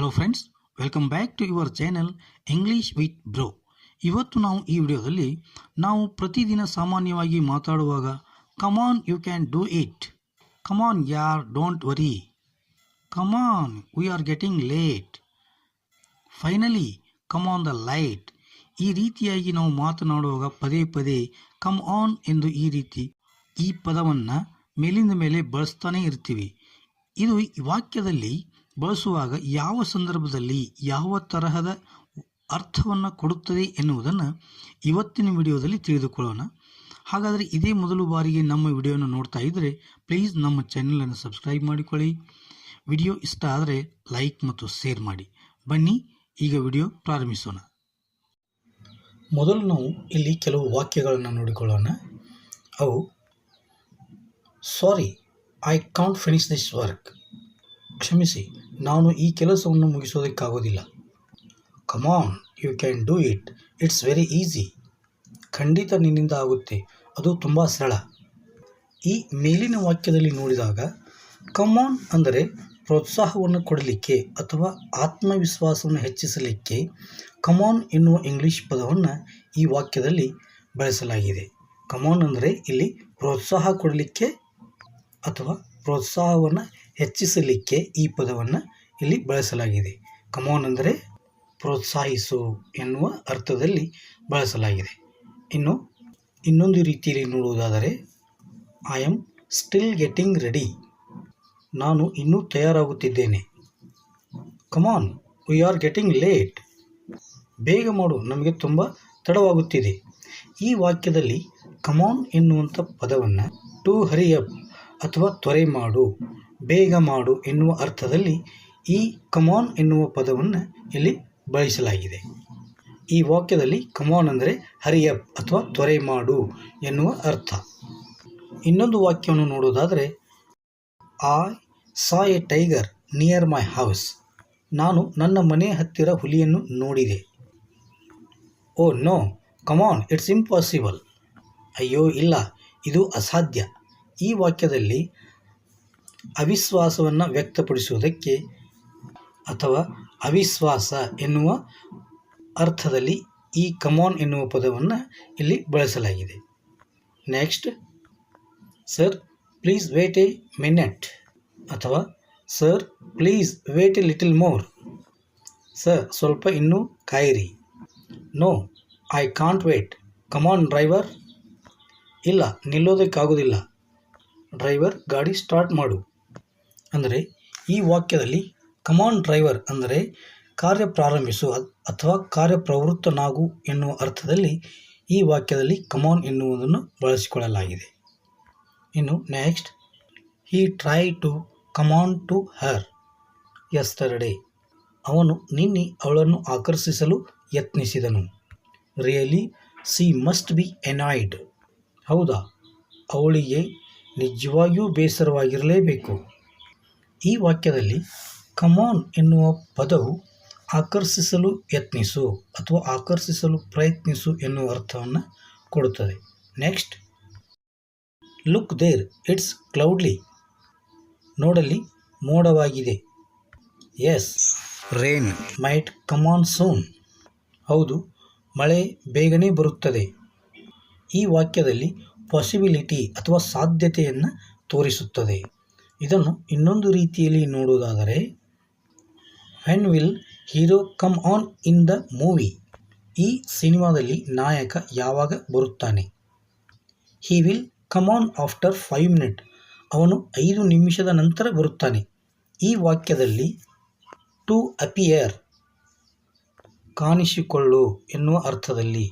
Hello friends, welcome back to your channel English with bro. ಇವತ್ತು ನಾವು ಈ ವಿಡಿಯೋದಲ್ಲಿ ನಾವು ಪ್ರತಿದಿನ ಸಾಮಾನ್ಯವಾಗಿ ಮಾತಾಡುವಾಗ come on you can do it, come on ಯಾರ್ don't worry, come on we are getting late, finally come on the light, ಈ ರೀತಿಯಾಗಿ ನಾವು ಮಾತನಾಡುವಾಗ ಪದೇ ಪದೇ ಕಮ್ ಆನ್ ಎಂದು ಈ ಪದವನ್ನು ಮೇಲಿಂದ ಮೇಲೆ ಬಳಸ್ತಾನೆ ಇರ್ತೀವಿ. ಇದು ವಾಕ್ಯದಲ್ಲಿ ಬಳಸುವಾಗ ಯಾವ ಸಂದರ್ಭದಲ್ಲಿ ಯಾವ ತರಹದ ಅರ್ಥವನ್ನು ಕೊಡುತ್ತದೆ ಎನ್ನುವುದನ್ನು ಇವತ್ತಿನ ವಿಡಿಯೋದಲ್ಲಿ ತಿಳಿದುಕೊಳ್ಳೋಣ. ಹಾಗಾದರೆ ಇದೇ ಮೊದಲು ಬಾರಿಗೆ ನಮ್ಮ ವಿಡಿಯೋನ ನೋಡ್ತಾ ಇದ್ದರೆ ಪ್ಲೀಸ್ ನಮ್ಮ ಚಾನೆಲನ್ನು ಸಬ್ಸ್ಕ್ರೈಬ್ ಮಾಡಿಕೊಳ್ಳಿ. ವಿಡಿಯೋ ಇಷ್ಟ ಆದರೆ ಲೈಕ್ ಮತ್ತು ಶೇರ್ ಮಾಡಿ. ಬನ್ನಿ ಈಗ ವಿಡಿಯೋ ಪ್ರಾರಂಭಿಸೋಣ. ಮೊದಲು ನಾವು ಇಲ್ಲಿ ಕೆಲವು ವಾಕ್ಯಗಳನ್ನು ನೋಡಿಕೊಳ್ಳೋಣ. ಅವು sorry I can't finish this work, ಕ್ಷಮಿಸಿ ನಾನು ಈ ಕೆಲಸವನ್ನು ಮುಗಿಸೋದಕ್ಕಾಗೋದಿಲ್ಲ. Come on you can do it, it's very easy, ಖಂಡಿತ ನಿನ್ನಿಂದ ಆಗುತ್ತೆ, ಅದು ತುಂಬ ಸರಳ. ಈ ಮೇಲಿನ ವಾಕ್ಯದಲ್ಲಿ ನೋಡಿದಾಗ ಕಮಾನ್ ಅಂದರೆ ಪ್ರೋತ್ಸಾಹವನ್ನು ಕೊಡಲಿಕ್ಕೆ ಅಥವಾ ಆತ್ಮವಿಶ್ವಾಸವನ್ನು ಹೆಚ್ಚಿಸಲಿಕ್ಕೆ ಕಮಾನ್ ಎನ್ನುವ ಇಂಗ್ಲೀಷ್ ಪದವನ್ನು ಈ ವಾಕ್ಯದಲ್ಲಿ ಬಳಸಲಾಗಿದೆ. ಕಮಾನ್ ಅಂದರೆ ಇಲ್ಲಿ ಪ್ರೋತ್ಸಾಹ ಕೊಡಲಿಕ್ಕೆ ಅಥವಾ ಪ್ರೋತ್ಸಾಹವನ್ನು ಹೆಚ್ಚಿಸಲಿಕ್ಕೆ ಈ ಪದವನ್ನು ಇಲ್ಲಿ ಬಳಸಲಾಗಿದೆ. ಕಮಾನ್ ಅಂದರೆ ಪ್ರೋತ್ಸಾಹಿಸು ಎನ್ನುವ ಅರ್ಥದಲ್ಲಿ ಬಳಸಲಾಗಿದೆ. ಇನ್ನು ಇನ್ನೊಂದು ರೀತಿಯಲ್ಲಿ ನೋಡುವುದಾದರೆ I am still getting ready, ನಾನು ಇನ್ನೂ ತಯಾರಾಗುತ್ತಿದ್ದೇನೆ. ಕಮಾನ್ ವಿ ಆರ್ ಗೆಟಿಂಗ್ ಲೇಟ್, ಬೇಗ ಮಾಡು ನಮಗೆ ತುಂಬ ತಡವಾಗುತ್ತಿದೆ. ಈ ವಾಕ್ಯದಲ್ಲಿ ಕಮಾನ್ ಎನ್ನುವಂಥ ಪದವನ್ನು ಟು ಹರಿ ಅಪ್ ಅಥವಾ ತ್ವರೆ ಮಾಡು, ಬೇಗ ಮಾಡು ಎನ್ನುವ ಅರ್ಥದಲ್ಲಿ ಈ ಕಮಾನ್ ಎನ್ನುವ ಪದವನ್ನು ಇಲ್ಲಿ ಬಳಸಲಾಗಿದೆ. ಈ ವಾಕ್ಯದಲ್ಲಿ ಕಮಾನ್ ಅಂದರೆ ಹರಿ ಅಪ್ ಅಥವಾ ತ್ವರೆ ಮಾಡು ಎನ್ನುವ ಅರ್ಥ. ಇನ್ನೊಂದು ವಾಕ್ಯವನ್ನು ನೋಡೋದಾದರೆ I saw a tiger near my house, ನಾನು ನನ್ನ ಮನೆ ಹತ್ತಿರ ಹುಲಿಯನ್ನು ನೋಡಿದೆ. Oh no come on it's impossible, ಅಯ್ಯೋ ಇಲ್ಲ ಇದು ಅಸಾಧ್ಯ. ಈ ವಾಕ್ಯದಲ್ಲಿ ಅವಿಶ್ವಾಸವನ್ನು ವ್ಯಕ್ತಪಡಿಸುವುದಕ್ಕೆ ಅಥವಾ ಅವಿಶ್ವಾಸ ಎನ್ನುವ ಅರ್ಥದಲ್ಲಿ ಈ ಕಮಾನ್ ಎನ್ನುವ ಪದವನ್ನು ಇಲ್ಲಿ ಬಳಸಲಾಗಿದೆ. Next, sir please wait a minute ಅಥವಾ sir please wait a little more, sir ಸ್ವಲ್ಪ ಇನ್ನೂ ಕಾಯಿರಿ. No I can't wait, come on driver, ಇಲ್ಲ ನಿಲ್ಲೋದಕ್ಕಾಗೋದಿಲ್ಲ, ಡ್ರೈವರ್ ಗಾಡಿ ಸ್ಟಾರ್ಟ್ ಮಾಡು. ಅಂದರೆ ಈ ವಾಕ್ಯದಲ್ಲಿ ಕಮಾನ್ ಡ್ರೈವರ್ ಅಂದರೆ ಕಾರ್ಯ ಪ್ರಾರಂಭಿಸು ಅಥವಾ ಕಾರ್ಯಪ್ರವೃತ್ತನಾಗು ಎನ್ನುವ ಅರ್ಥದಲ್ಲಿ ಈ ವಾಕ್ಯದಲ್ಲಿ ಕಮಾನ್ ಎನ್ನುವುದನ್ನು ಬಳಸಿಕೊಳ್ಳಲಾಗಿದೆ. ಇನ್ನು next, he try to come on to her yesterday, ಅವನು ನಿನ್ನೆ ಅವಳನ್ನು ಆಕರ್ಷಿಸಲು ಯತ್ನಿಸಿದನು. Really she must be annoyed, ಹೌದಾ ಅವಳಿಗೆ ನಿಜವಾಗಿಯೂ ಬೇಸರವಾಗಿರಲೇಬೇಕು. ಈ ವಾಕ್ಯದಲ್ಲಿ ಕಮಾನ್ ಎನ್ನುವ ಪದವು ಆಕರ್ಷಿಸಲು ಯತ್ನಿಸು ಅಥವಾ ಆಕರ್ಷಿಸಲು ಪ್ರಯತ್ನಿಸು ಎನ್ನುವ ಅರ್ಥವನ್ನು ಕೊಡುತ್ತದೆ. ನೆಕ್ಸ್ಟ್, ಲುಕ್ ದೇರ್ ಇಟ್ಸ್ ಕ್ಲೌಡ್ಲಿ, ನೋಡಲಿ ಮೋಡವಾಗಿದೆ. ಎಸ್ ರೇನ್ ಮೈಟ್ ಕಮಾನ್ ಸೂನ್, ಹೌದು ಮಳೆ ಬೇಗನೆ ಬರುತ್ತದೆ. ಈ ವಾಕ್ಯದಲ್ಲಿ ಪಾಸಿಬಿಲಿಟಿ ಅಥವಾ ಸಾಧ್ಯತೆಯನ್ನು ತೋರಿಸುತ್ತದೆ. ಇದನ್ನು ಇನ್ನೊಂದು ರೀತಿಯಲ್ಲಿ ನೋಡುವುದಾದರೆ when will hero come on in the movie, ಈ ಸಿನಿಮಾದಲ್ಲಿ ನಾಯಕ ಯಾವಾಗ ಬರುತ್ತಾನೆ. He will come on after 5 minutes, ಅವನು 5 ನಿಮಿಷದ ನಂತರ ಬರುತ್ತಾನೆ. ಈ ವಾಕ್ಯದಲ್ಲಿ ಟು ಅಪಿಯರ್ ಕಾಣಿಸಿಕೊಳ್ಳು ಎನ್ನುವ ಅರ್ಥದಲ್ಲಿ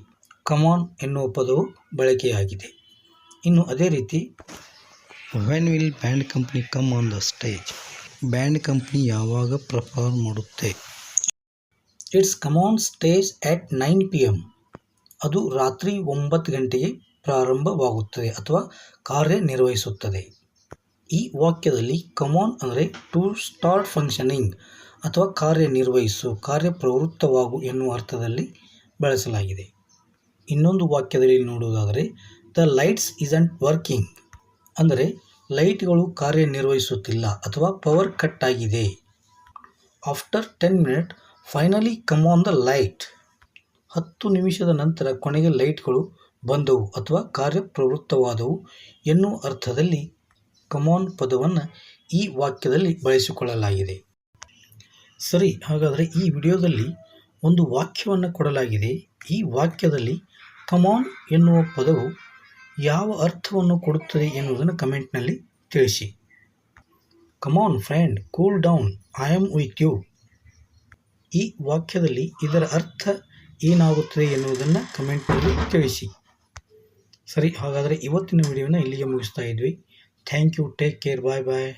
ಕಮಾನ್ ಎನ್ನುವ ಪದವು ಬಳಕೆಯಾಗಿದೆ. ಇನ್ನು ಅದೇ ರೀತಿ when will band company come on the stage, band company ಯಾವಾಗ ಪರ್ಫಾರ್ಮ್ ಮಾಡುತ್ತೆ. It's come on stage at 9 PM, ಅದು ರಾತ್ರಿ 9 ಗಂಟೆಗೆ ಪ್ರಾರಂಭವಾಗುತ್ತದೆ ಅಥವಾ ಕಾರ್ಯನಿರ್ವಹಿಸುತ್ತದೆ. ಈ ವಾಕ್ಯದಲ್ಲಿ ಕಮಾನ್ ಅಂದರೆ ಟು ಸ್ಟಾರ್ಟ್ ಫಂಕ್ಷನಿಂಗ್ ಅಥವಾ ಕಾರ್ಯನಿರ್ವಹಿಸು, ಕಾರ್ಯಪ್ರವೃತ್ತವಾಗು ಎನ್ನುವ ಅರ್ಥದಲ್ಲಿ ಬಳಸಲಾಗಿದೆ. ಇನ್ನೊಂದು ವಾಕ್ಯದಲ್ಲಿ ನೋಡುವುದಾದರೆ ದ ಲೈಟ್ಸ್ ಇಸಂಟ್ ವರ್ಕಿಂಗ್, ಅಂದರೆ ಲೈಟ್ಗಳು ಕಾರ್ಯನಿರ್ವಹಿಸುತ್ತಿಲ್ಲ ಅಥವಾ ಪವರ್ ಕಟ್ ಆಗಿದೆ. After 10 minute finally come on the light. 10 ನಿಮಿಷದ ನಂತರ ಕೊನೆಗೆ ಲೈಟ್ಗಳು ಬಂದವು ಅಥವಾ ಕಾರ್ಯಪ್ರವೃತ್ತವಾದವು ಎನ್ನುವ ಅರ್ಥದಲ್ಲಿ ಕಮಾನ್ ಪದವನ್ನು ಈ ವಾಕ್ಯದಲ್ಲಿ ಬಳಸಿಕೊಳ್ಳಲಾಗಿದೆ. ಸರಿ, ಹಾಗಾದರೆ ಈ ವಿಡಿಯೋದಲ್ಲಿ ಒಂದು ವಾಕ್ಯವನ್ನು ಕೊಡಲಾಗಿದೆ. ಈ ವಾಕ್ಯದಲ್ಲಿ ಕಮಾನ್ ಎನ್ನುವ ಪದವು ಯಾವ ಅರ್ಥವನ್ನು ಕೊಡುತ್ತದೆ ಎನ್ನುವುದನ್ನು ಕಮೆಂಟ್ನಲ್ಲಿ ತಿಳಿಸಿ. Come on friend, cool down, I am with you. ಈ ವಾಕ್ಯದಲ್ಲಿ ಇದರ ಅರ್ಥ ಏನಾಗುತ್ತದೆ ಎನ್ನುವುದನ್ನು ಕಮೆಂಟ್ನಲ್ಲಿ ತಿಳಿಸಿ. ಸರಿ, ಹಾಗಾದರೆ ಇವತ್ತಿನ ವಿಡಿಯೋನ ಇಲ್ಲಿಗೆ ಮುಗಿಸ್ತಾ ಇದ್ವಿ. Thank you, take care, bye bye.